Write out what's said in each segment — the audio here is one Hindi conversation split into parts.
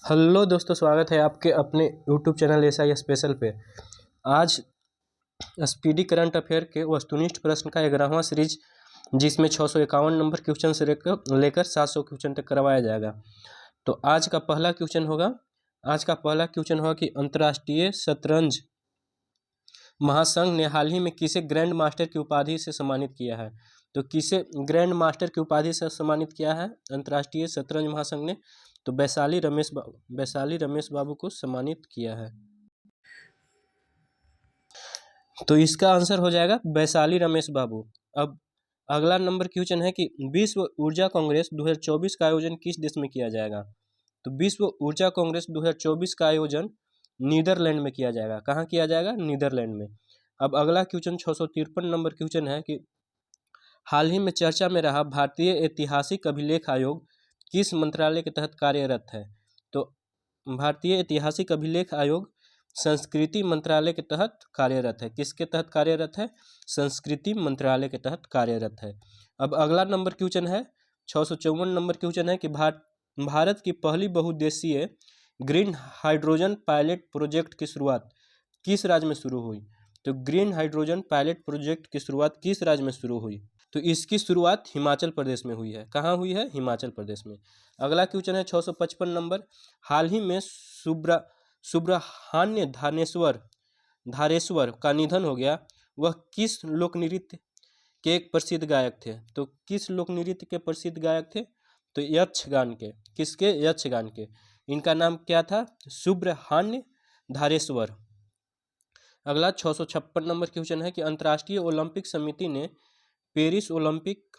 हेलो दोस्तों, स्वागत है आपके अपने यूट्यूब चैनल एसआई स्पेशल पे। आज स्पीडी करंट अफेयर के वस्तुनिष्ठ प्रश्न का 11वां सीरीज, जिसमें 651 नंबर क्वेश्चन से लेकर 700 क्वेश्चन तक करवाया जाएगा। तो आज का पहला क्वेश्चन होगा कि अंतर्राष्ट्रीय शतरंज महासंघ ने हाल ही में किसे ग्रैंड मास्टर की उपाधि से सम्मानित किया है। तो किसे ग्रैंड मास्टर की उपाधि से सम्मानित किया है अंतर्राष्ट्रीय शतरंज महासंघ ने? तो वैशाली रमेश बाबू को सम्मानित किया है। तो इसका आंसर हो जाएगा वैशाली रमेश बाबू। अब अगला नंबर क्वेश्चन है कि विश्व ऊर्जा कांग्रेस 2024 का आयोजन किस देश में किया जाएगा। तो विश्व ऊर्जा कांग्रेस 2024 का आयोजन नीदरलैंड में किया जाएगा। कहाँ किया जाएगा? नीदरलैंड में। अब अगला क्वेश्चन 653 नंबर क्वेश्चन है कि हाल ही में चर्चा में रहा भारतीय ऐतिहासिक अभिलेख आयोग किस मंत्रालय के तहत कार्यरत है। तो भारतीय ऐतिहासिक अभिलेख आयोग संस्कृति मंत्रालय के तहत कार्यरत है। किसके तहत कार्यरत है? संस्कृति मंत्रालय के तहत कार्यरत है। अब अगला नंबर क्वेश्चन है 654 नंबर क्वेश्चन है कि भारत की पहली बहुउद्देशीय ग्रीन हाइड्रोजन पायलट प्रोजेक्ट की शुरुआत किस राज्य में शुरू हुई। तो ग्रीन हाइड्रोजन पायलट प्रोजेक्ट की शुरुआत किस राज्य में शुरू हुई? तो इसकी शुरुआत हिमाचल प्रदेश में हुई है। कहाँ हुई है? हिमाचल प्रदेश में। अगला क्वेश्चन है 655 नंबर, हाल ही में सुब्रहान्य धारेश्वर का निधन हो गया। वह किस लोक नृत्य के एक प्रसिद्ध गायक थे। तो किस लोक नृत्य के प्रसिद्ध गायक थे? तो यक्षगान के। किसके? यक्षगान के। इनका नाम क्या था? सुब्रहान्य धारेश्वर। अगला 656 नंबर क्वेश्चन है कि अंतर्राष्ट्रीय ओलंपिक समिति ने पेरिस ओलंपिक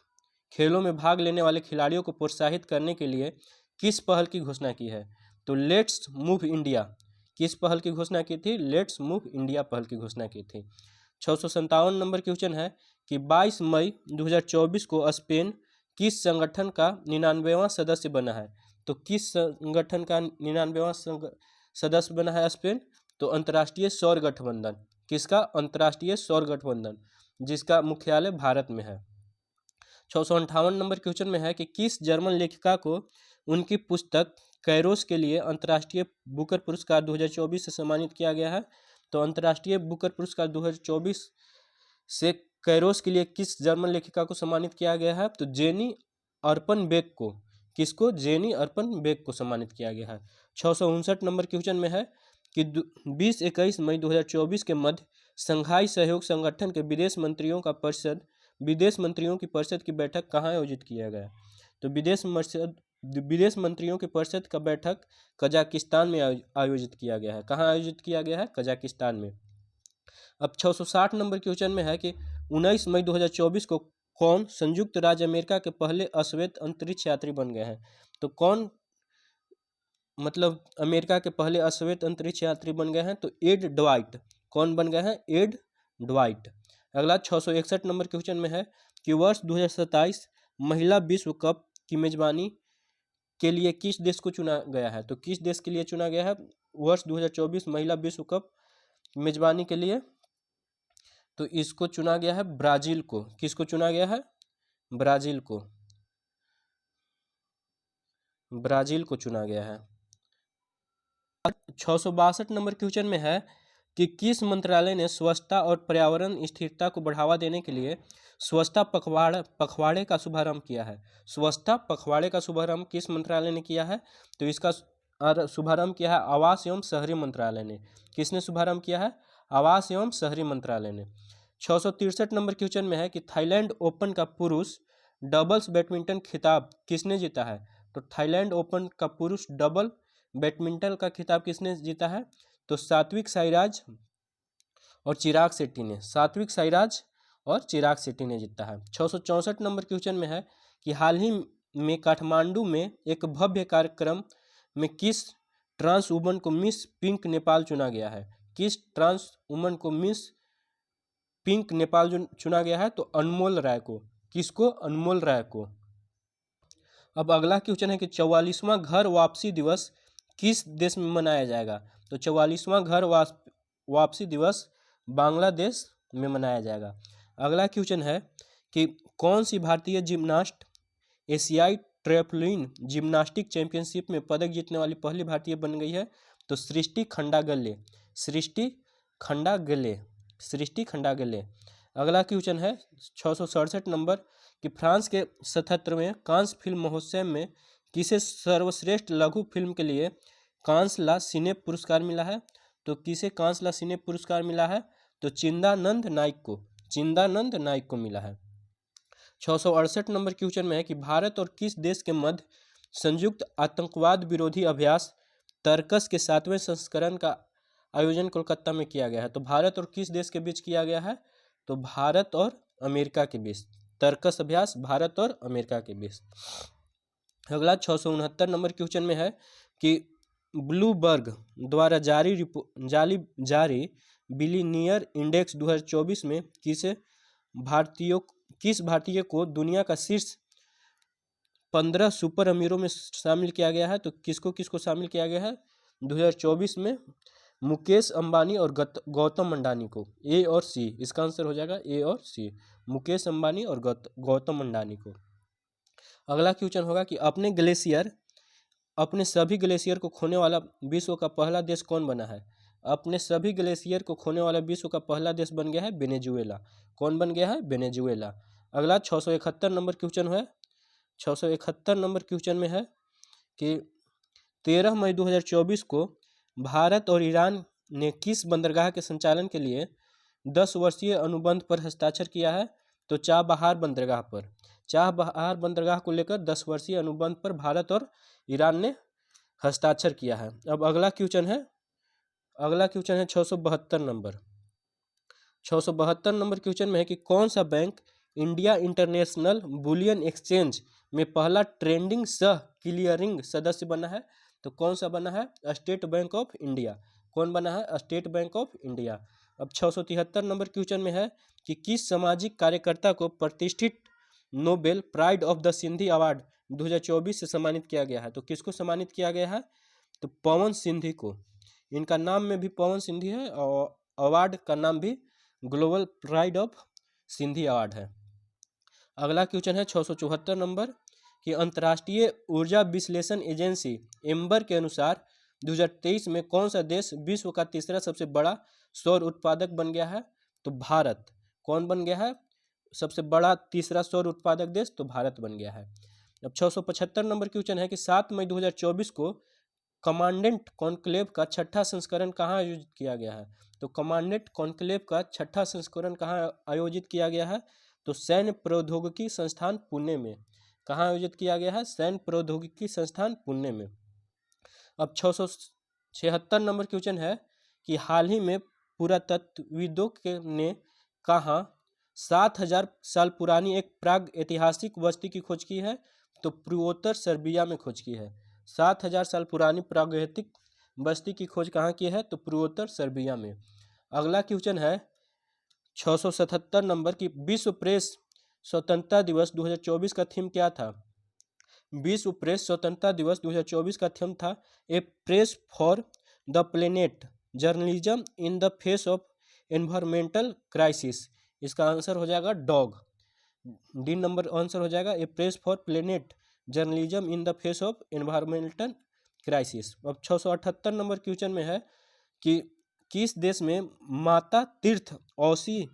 खेलों में भाग लेने वाले खिलाड़ियों को प्रोत्साहित करने के लिए किस पहल की घोषणा की है। तो लेट्स मूव इंडिया। किस पहल की घोषणा की थी? लेट्स मूव इंडिया पहल की घोषणा की थी। 657 नंबर क्वेश्चन है कि 22 मई 2024 को स्पेन किस संगठन का 99वां सदस्य बना है। तो किस संगठन का 99वां सदस्य बना है स्पेन? तो अंतर्राष्ट्रीय सौर गठबंधन। किसका? अंतर्राष्ट्रीय सौर गठबंधन, जिसका मुख्यालय भारत में है। 658 नंबर क्वेश्चन में है कि किस जर्मन लेखिका को उनकी पुस्तक कैरोस के लिए अंतर्राष्ट्रीय बुकर पुरस्कार 2024 से सम्मानित किया गया है। तो अंतर्राष्ट्रीय बुकर पुरस्कार 2024 से कैरोस के लिए किस जर्मन लेखिका को सम्मानित किया गया है? तो जेनी अर्पनबेक को। किसको? जेनी अर्पनबेक को सम्मानित किया गया है। 659 नंबर क्वेश्चन में है कि 20-21 मई 2024 के मध्य संघाई सहयोग संगठन के विदेश मंत्रियों की परिषद की बैठक कहाँ आयोजित किया गया। तो विदेश मंत्रियों की परिषद का बैठक कजाकिस्तान में आयोजित किया गया है। कहाँ आयोजित किया गया है? कजाकिस्तान में। अब 660 नंबर क्वेश्चन में है कि 19 मई 2024 को कौन संयुक्त राज्य अमेरिका के पहले अश्वेत अंतरिक्ष यात्री बन गए हैं। तो कौन अमेरिका के पहले अश्वेत अंतरिक्ष यात्री बन गए हैं? तो एड ड्वाइट। कौन बन गए हैं? Add Dwight. अगला 661 नंबर क्वेश्चन में है कि वर्ष 2027 महिला विश्व कप की मेजबानी के लिए किस देश को चुना गया है। तो किस देश के लिए चुना गया है वर्ष 2024 महिला विश्व कप मेजबानी के लिए? तो इसको चुना गया है ब्राजील को। किसको चुना गया है? ब्राजील को चुना गया है। 662 नंबर क्वेश्चन में है कि किस मंत्रालय ने स्वच्छता और पर्यावरण स्थिरता को बढ़ावा देने के लिए स्वच्छता पखवाड़े का शुभारंभ किया है। स्वच्छता पखवाड़े का शुभारंभ किस मंत्रालय ने किया है? तो इसका शुभारंभ किया है आवास एवं शहरी मंत्रालय ने। किसने शुभारंभ किया है? आवास एवं शहरी मंत्रालय ने। 663 नंबर क्वेश्चन में है कि थाईलैंड ओपन का पुरुष डबल्स बैडमिंटन खिताब किसने जीता है। तो थाईलैंड ओपन का पुरुष डबल बैडमिंटन का खिताब किसने जीता है? तो सात्विक साईराज और चिराग शेट्टी ने। सात्विक साईराज और चिराग शेट्टी ने जीता है। 664 नंबर क्वेश्चन में है कि हाल ही में काठमांडू में एक भव्य कार्यक्रम में किस ट्रांस वुमन को मिस पिंक नेपाल चुना गया है। किस ट्रांस वुमन को मिस पिंक नेपाल चुना गया है? तो अनमोल राय को। किसको? अनमोल राय को। अब अगला क्वेश्चन है कि 44वां घर वापसी दिवस किस देश में मनाया जाएगा। तो 44वां घर वापसी दिवस बांग्लादेश में मनाया जाएगा। अगला क्वेश्चन है कि कौन सी भारतीय जिम्नास्ट एशियाई ट्रैपलिन जिम्नास्टिक चैंपियनशिप में पदक जीतने वाली पहली भारतीय बन गई है? तो सृष्टि खंडागले, सृष्टि खंडागले, सृष्टि खंडागले। अगला क्वेश्चन है 667 नंबर कि फ्रांस के 77वें कांस फिल्म महोत्सव में किसे सर्वश्रेष्ठ लघु फिल्म के लिए कांस ला सिने पुरस्कार मिला है? तो किसे कांस ला सिने पुरस्कार मिला है? तो चिंदानंद नाइक को, चिंदानंद नाइक को मिला है। 668 नंबर क्वेश्चन में है कि भारत और किस देश के मध्य संयुक्त आतंकवाद विरोधी अभ्यास तर्कस के 7वें संस्करण का आयोजन कोलकाता में किया गया है? तो भारत और किस देश के बीच किया गया है? तो भारत और अमेरिका के बीच, तर्कस अभ्यास भारत और अमेरिका के बीच। अगला 669 नंबर क्वेश्चन में है कि ब्लूमबर्ग द्वारा जारी बिलियनियर इंडेक्स 2024 में किस भारतीय को दुनिया का शीर्ष 15 सुपर अमीरों में शामिल किया गया है? तो किसको किसको शामिल किया गया है 2024 में? मुकेश अंबानी और गौतम अडानी को। ए और सी, इसका आंसर हो जाएगा ए और सी, मुकेश अंबानी और गौतम अडानी को। अगला क्वेश्चन होगा कि अपने सभी ग्लेशियर को खोने वाला विश्व का पहला देश कौन बना है? अपने सभी ग्लेशियर को खोने वाला विश्व का पहला देश बन गया है वेनेजुएला। कौन बन गया है? वेनेजुएला। अगला 671 नंबर क्वेश्चन है, 671 नंबर क्वेश्चन में है कि 13 मई 2024 को भारत और ईरान ने किस बंदरगाह के संचालन के लिए 10 वर्षीय अनुबंध पर हस्ताक्षर किया है? तो चाबहार बंदरगाह पर, चाबहार बंदरगाह को लेकर 10 वर्षीय अनुबंध पर भारत और ईरान ने हस्ताक्षर किया है। अब अगला क्वेश्चन है 672 नंबर। 672 नंबर क्वेश्चन में है कि कौन सा bank India international bullion exchange में पहला ट्रेंडिंग सह क्लियरिंग सदस्य बना है? तो कौन सा बना है? State bank of India. कौन बना है? State bank of India. अब 673 नंबर क्वेश्चन में है कि किस सामाजिक कार्यकर्ता को प्रतिष्ठित Nobel pride of the Sindhi award 2024 से सम्मानित किया गया है? तो किसको सम्मानित किया गया है? तो पवन सिंधी को। इनका नाम में भी पवन सिंधी है और अवार्ड का नाम भी global pride of Sindhi award है। अगला क्वेश्चन है 674 नंबर कि अंतर्राष्ट्रीय ऊर्जा विश्लेषण एजेंसी एम्बर के अनुसार 2023 में कौन सा देश विश्व का तीसरा सबसे बड़ा सौर उत्पादक बन गया है? तो भारत। कौन बन गया है सबसे बड़ा तीसरा सौर उत्पादक देश? तो भारत बन गया है। अब 675 नंबर क्वेश्चन है कि 7 मई 2024 को कमांडेंट कॉन्क्लेव का छठा संस्करण कहाँ आयोजित किया गया है? तो कमांडेंट कॉन्क्लेव का छठा संस्करण कहाँ आयोजित किया गया है? तो सैन्य प्रौद्योगिकी संस्थान पुणे में। कहाँ आयोजित किया गया है? सैन्य प्रौद्योगिकी संस्थान पुणे में। अब 676 नंबर क्वेश्चन है कि हाल ही में पुरातत्वविदों ने कहाँ 7000 साल पुरानी एक प्राग ऐतिहासिक बस्ती की खोज की है? तो पूर्वोत्तर सर्बिया में खोज की है। 7000 साल पुरानी प्रागैतिक बस्ती की खोज कहाँ की है? तो पूर्वोत्तर सर्बिया में। अगला क्वेश्चन है 677 नंबर की विश्व प्रेस स्वतंत्रता दिवस 2024 का थीम क्या था? विश्व प्रेस स्वतंत्रता दिवस 2024 का थीम था a press for the planet, journalism in the face of environmental crisis. इसका आंसर हो जाएगा डॉग। डी नंबर आंसर हो जाएगा a press for planet, journalism in the face of environmental crisis. अब 678 नंबर क्वेश्चन में है कि किस देश में माता तीर्थ औसी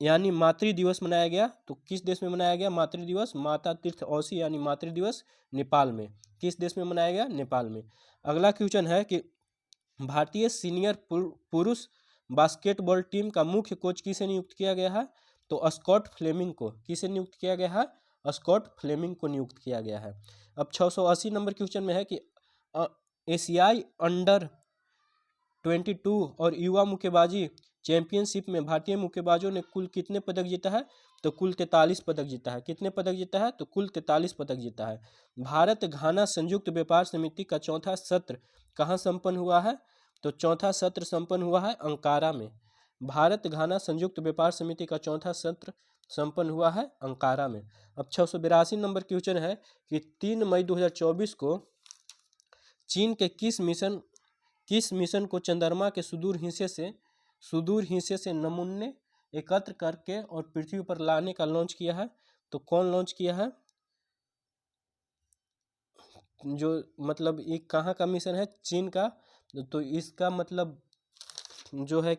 यानी मातृ दिवस मनाया गया? तो किस देश में मनाया गया मातृ दिवस? माता तीर्थ औसी यानी मातृ दिवस नेपाल में। किस देश में मनाया गया? नेपाल में। अगला क्वेश्चन है कि भारतीय सीनियर पुरुष बास्केटबॉल टीम का मुख्य कोच किसे नियुक्त किया गया है? तो स्कॉट फ्लेमिंग को। किसे नियुक्त किया गया है? स्कॉट फ्लेमिंग को नियुक्त किया गया है। अब 680 नंबर क्वेश्चन में है कि एशियाई अंडर 22 और युवा मुक्केबाजी चैंपियनशिप में भारतीय मुक्केबाजों ने कुल कितने पदक जीता है? तो कुल 43 पदक जीता है। कितने पदक जीता है? तो कुल 43 पदक जीता है। भारत घाना संयुक्त व्यापार समिति का चौथा सत्र कहाँ संपन्न हुआ है? तो चौथा सत्र संपन्न हुआ है अंकारा में। भारत घाना संयुक्त व्यापार समिति का चौथा सत्र संपन्न हुआ है अंकारा में। अब 682 नंबर क्वेश्चन है कि 3 मई 2024 को चीन के किस मिशन को चंद्रमा के सुदूर हिस्से से नमूने एकत्र करके और पृथ्वी पर लाने का लॉन्च किया है? तो कौन लॉन्च किया है? जो मतलब ये कहाँ का मिशन है, चीन का। तो इसका मतलब जो है,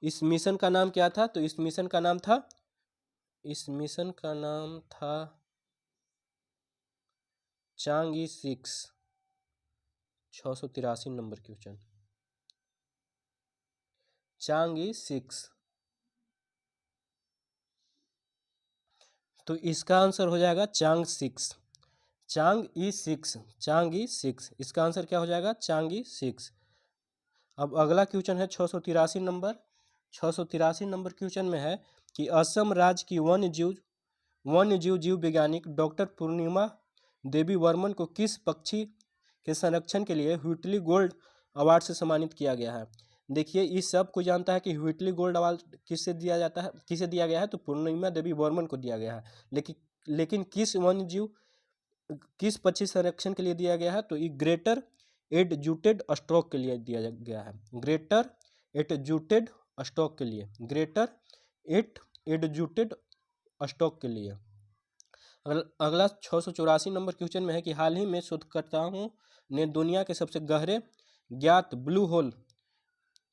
इस मिशन का नाम क्या था, तो इस मिशन का नाम था चांग-ई 6। 683 नंबर क्वेश्चन, चांग-ई 6। तो इसका आंसर हो जाएगा चांग-6, चांग-ई 6, चांग-ई 6। इसका आंसर क्या हो जाएगा, चांग-ई 6। अब अगला क्वेश्चन है 683 नंबर। 683 नंबर क्वेश्चन में है कि असम राज्य की वन्यजीव वैज्ञानिक डॉक्टर पूर्णिमा देवी वर्मन को किस पक्षी के संरक्षण के लिए व्हिटली गोल्ड अवार्ड से सम्मानित किया गया है। देखिए, इस सब को जानता है कि व्हिटली गोल्ड अवार्ड किससे दिया जाता है, किसे दिया गया है, तो पूर्णिमा देवी वर्मन को दिया गया है। लेकिन किस पक्षी संरक्षण के लिए दिया गया है, तो ये ग्रेटर एडजूटेड स्टॉक के लिए दिया गया है। ग्रेटर एडजूटेड स्टॉक के लिए, ग्रेटर एडजूटेड स्टॉक के लिए। अगला 684 नंबर क्वेश्चन में है कि हाल ही में शोधकर्ताओं ने दुनिया के सबसे गहरे ज्ञात ब्लू होल,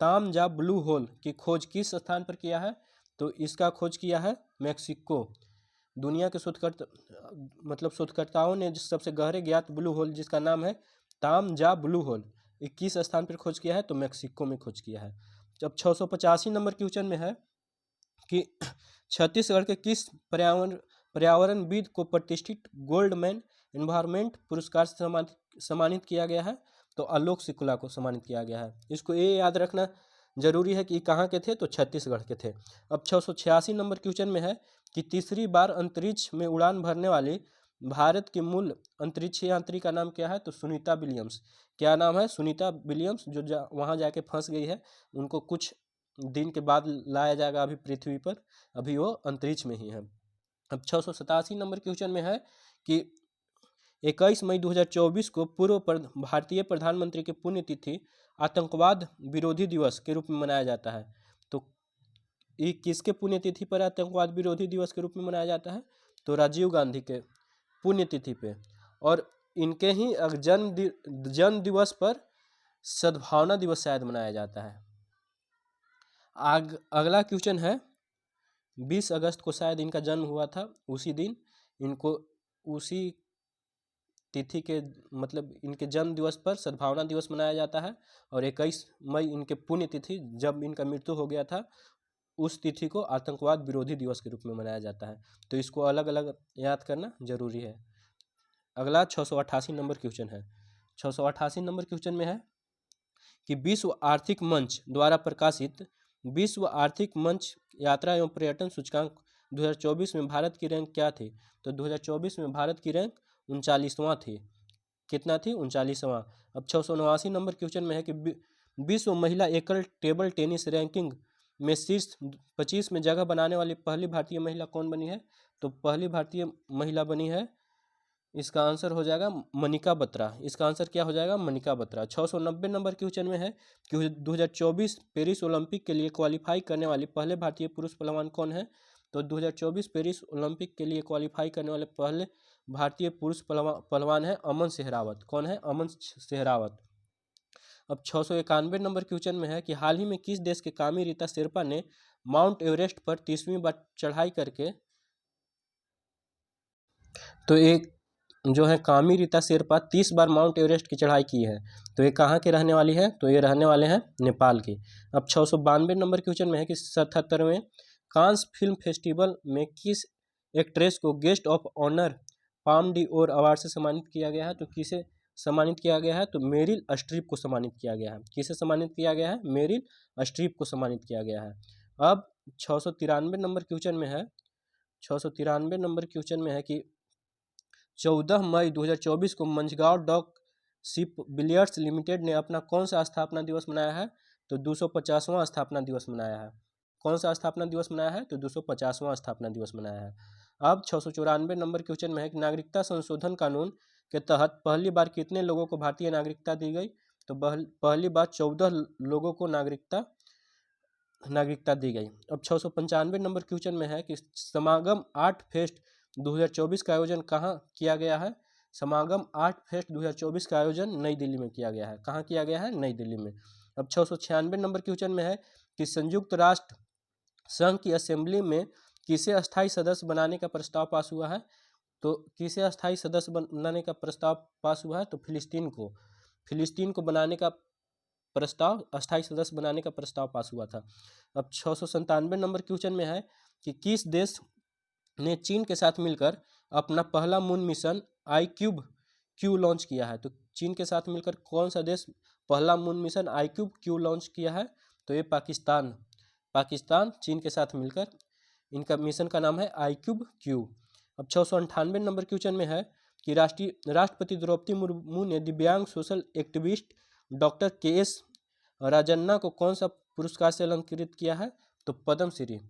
तामजा ब्लू होल की खोज किस स्थान पर किया है, तो इसका खोज किया है मैक्सिको। दुनिया के शोधकर्ताओं ने सबसे गहरे ज्ञात ब्लू होल, जिसका नाम है तामजा ब्लू होल, 21 स्थान पर खोज किया है, तो मैक्सिको में खोज किया है। जब 685 नंबर क्वेश्चन में है कि छत्तीसगढ़ के किस पर्यावरणविद को प्रतिष्ठित गोल्डमैन एनवायरनमेंट पुरस्कार से सम्मानित किया गया है, तो आलोक शुक्ला को सम्मानित किया गया है। इसको ये याद रखना जरूरी है कि कहाँ के थे, तो छत्तीसगढ़ के थे। अब 686 नंबर क्वेश्चन में है कि तीसरी बार अंतरिक्ष में उड़ान भरने वाली भारत की मूल अंतरिक्ष यात्री का नाम क्या है, तो सुनीता विलियम्स। क्या नाम है, सुनीता विलियम्स, जो वहाँ जाके फंस गई है। उनको कुछ दिन के बाद लाया जाएगा अभी पृथ्वी पर, अभी वो अंतरिक्ष में ही है। अब 687 नंबर क्वेश्चन में है कि 21 मई 2024 को पूर्व भारतीय प्रधानमंत्री की पुण्यतिथि आतंकवाद विरोधी दिवस के रूप में मनाया जाता है। तो ये किसके पुण्यतिथि पर आतंकवाद विरोधी दिवस के रूप में मनाया जाता है, तो राजीव गांधी के पुण्यतिथि पे। और इनके ही जन्म दिवस पर सद्भावना दिवस शायद मनाया जाता है। अगला क्वेश्चन है 20 अगस्त को शायद इनका जन्म हुआ था, उसी दिन इनको उसी तिथि के मतलब इनके जन्म दिवस पर सद्भावना दिवस मनाया जाता है। और 21 मई इनके पुण्य तिथि, जब इनका मृत्यु हो गया था, उस तिथि को आतंकवाद विरोधी दिवस के रूप में मनाया जाता है। तो इसको अलग अलग याद करना जरूरी है। अगला 688 नंबर क्वेश्चन है। 688 नंबर क्वेश्चन में है कि विश्व आर्थिक मंच द्वारा प्रकाशित विश्व आर्थिक मंच यात्रा एवं पर्यटन सूचकांक 2024 में भारत की रैंक क्या थी, तो 2024 में भारत की रैंक 39वां थी। कितना थी, 39वां। अब 689 नंबर क्वेश्चन में है कि विश्व महिला एकल टेबल टेनिस रैंकिंग में शीर्ष 25 में जगह बनाने वाली पहली भारतीय महिला कौन बनी है, तो पहली भारतीय महिला बनी है, इसका आंसर हो जाएगा मनिका बत्रा। इसका आंसर क्या हो जाएगा, मनिका बत्रा। 690 नंबर क्वेश्चन में है कि 2024 पेरिस ओलंपिक के लिए क्वालिफाई करने वाली पहले भारतीय पुरुष पहलवान कौन है, तो 2024 पेरिस ओलंपिक के लिए क्वालिफाई करने वाले पहले भारतीय पुरुष पहलवान है अमन सेहरावत। कौन है, अमन सेहरावत। अब 691 नंबर क्वेश्चन में है कि हाल ही में किस देश के कामी रीता शेरपा ने माउंट एवरेस्ट पर 30वीं बार चढ़ाई करके, तो एक जो है कामी रीता शेरपा 30 बार माउंट एवरेस्ट की चढ़ाई की है, तो ये कहाँ के रहने वाली है, तो ये रहने वाले हैं नेपाल की। अब 692 नंबर क्वेश्चन में है कि 77वें कांस फिल्म फेस्टिवल में किस एक्ट्रेस को guest of honour Palme d'Or award से सम्मानित किया गया है, तो किसे सम्मानित किया गया है, तो मेरिल स्ट्रीप को सम्मानित किया गया है। किसे सम्मानित किया गया है, मेरिल स्ट्रीप को सम्मानित किया गया है। अब 693 नंबर क्वेश्चन में है, 693 नंबर क्वेश्चन में है कि 14 मई 2024 को Mazagon dock shipbuilders limited ने अपना कौन सा स्थापना दिवस मनाया है, तो 250वां स्थापना दिवस मनाया है। कौन सा स्थापना दिवस मनाया है, तो 250वां स्थापना दिवस मनाया है। अब 694 नंबर क्वेश्चन में है कि नागरिकता संशोधन कानून के तहत पहली बार कितने लोगों को भारतीय नागरिकता दी गई, तो पहली बार 14 लोगों को नागरिकता दी गई। अब 695 नंबर क्वेश्चन में है कि समागम आर्ट फेस्ट 2024 का आयोजन कहाँ किया गया है, समागम आर्ट फेस्ट 2024 का आयोजन नई दिल्ली में किया गया है। कहाँ किया गया है? नई दिल्ली में। अब 696 नंबर क्वेश्चन में है कि संयुक्त राष्ट्र संघ की असेंबली में किसे अस्थायी सदस्य बनाने का प्रस्ताव पास हुआ है? तो किसे अस्थायी सदस्य बनाने का प्रस्ताव पास हुआ है? तो फिलिस्तीन को बनाने का प्रस्ताव, अस्थायी सदस्य बनाने का प्रस्ताव पास हुआ था। अब 697 नंबर क्वेश्चन में है कि किस देश ने चीन के साथ मिलकर अपना पहला मून मिशन iCubeQ लॉन्च किया है? तो चीन के साथ मिलकर कौन सा देश पहला मून मिशन iCubeQ लॉन्च किया है? तो ये पाकिस्तान चीन के साथ मिलकर, इनका मिशन का नाम है iCubeQ। अब 698 नंबर क्वेश्चन में है कि राष्ट्रपति द्रौपदी मुर्मू ने दिव्यांग social activist doctor KS Rajanna को कौन सा पुरस्कार से अलंकृत किया है? तो पद्मश्री।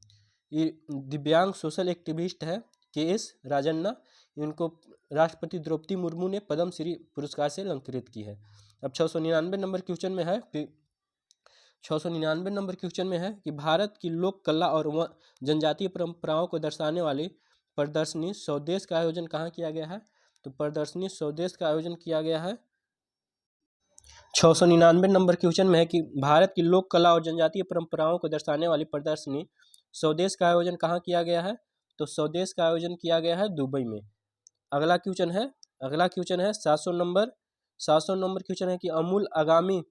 ये दिव्यांग सोशल एक्टिविस्ट है KS राजन्ना, इनको राष्ट्रपति द्रौपदी मुर्मू ने पद्मश्री पुरस्कार से अलंकृत की है। अब 699 नंबर क्वेश्चन में है कि 699 नंबर क्वेश्चन में है कि भारत की लोक कला और जनजातीय परंपराओं को दर्शाने वाली प्रदर्शनी स्वदेश का आयोजन कहाँ किया गया है? तो प्रदर्शनी स्वदेश का आयोजन किया गया है। 699 नंबर क्वेश्चन में है कि भारत की लोक कला और जनजातीय परंपराओं को दर्शाने वाली प्रदर्शनी स्वदेश का आयोजन कहाँ किया गया है? तो स्वदेश का आयोजन किया गया है दुबई में। अगला क्वेश्चन है 700 नंबर क्वेश्चन है कि अमूल आगामी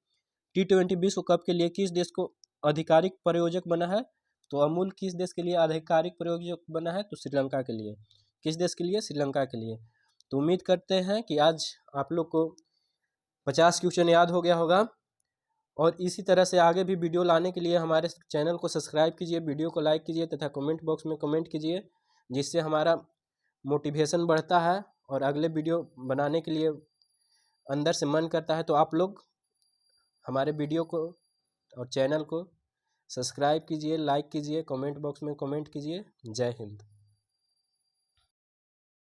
T20 विश्व कप के लिए किस देश को आधिकारिक प्रायोजक बना है? तो अमूल किस देश के लिए आधिकारिक प्रायोजक बना है? तो श्रीलंका के लिए। किस देश के लिए? श्रीलंका के लिए। तो उम्मीद करते हैं कि आज आप लोग को 50 क्वेश्चन याद हो गया होगा, और इसी तरह से आगे भी वीडियो लाने के लिए हमारे चैनल को सब्सक्राइब कीजिए, वीडियो को लाइक कीजिए तथा कमेंट बॉक्स में कमेंट कीजिए, जिससे हमारा मोटिवेशन बढ़ता है और अगले वीडियो बनाने के लिए अंदर से मन करता है। तो आप लोग हमारे वीडियो को और चैनल को सब्सक्राइब कीजिए, लाइक कीजिए, कमेंट बॉक्स में कमेंट कीजिए। जय हिंद।